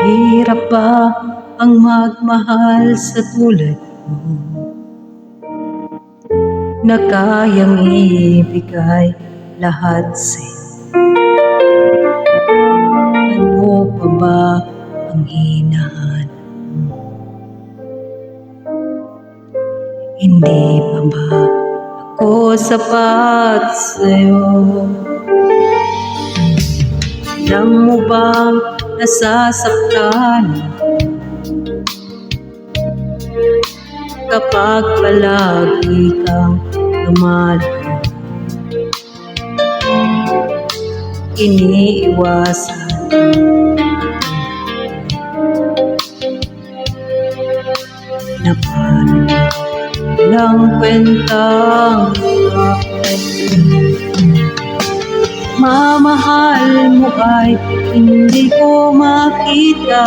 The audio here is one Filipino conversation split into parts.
Mahirap ba ang magmahal sa tulad mo, na kayang ibigay lahat sa'yo? Ano pa ba ang hinahanap mo? Hindi pa ba ako sapat sa'yo? Alam mo bang nasasaktan kapag palagi kang lumalayo? Iniiwasan na parang walang kwentang mamahal mo ay hindi ko makita.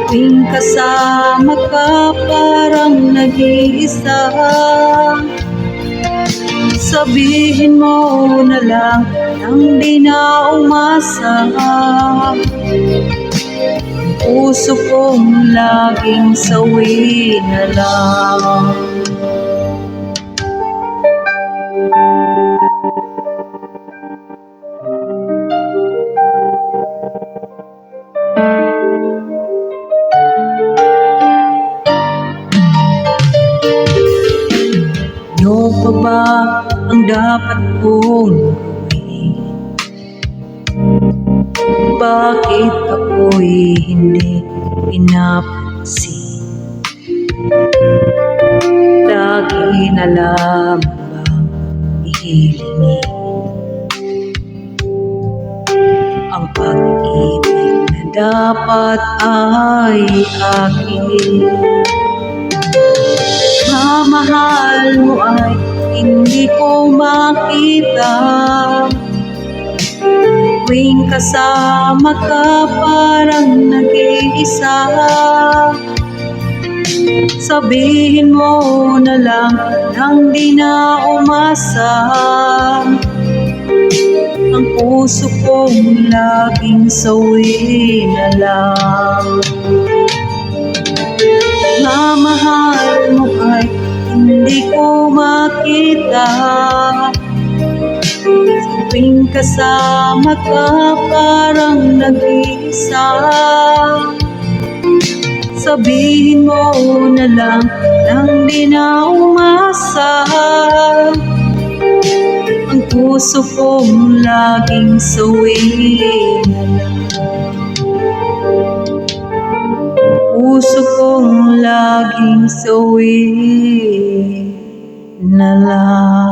Tuwing kasama ka parang nag-iisa. Sabihin mo na lang nang di na umasa. Puso kong laging sawi na lang. Ano pa ba ang dapat kong gawin? Bakit ako'y hindi pinapansin? Lagi na lang bang ihilingin ang pag-ibig na dapat ay akin? Mamahal mo ay hindi ko makita. Tuwing kasama ka parang nag-iisa. Sabihin mo na lang nang di na umasa. Ang puso kong laging sawi na lang. Mamahal mo ay hindi ko makita. Tuwing kasama ka parang nag-iisa. Sabihin mo na lang nang di na umasa. Ang puso kong laging sawi na lang. Puso kong laging sawi na lang.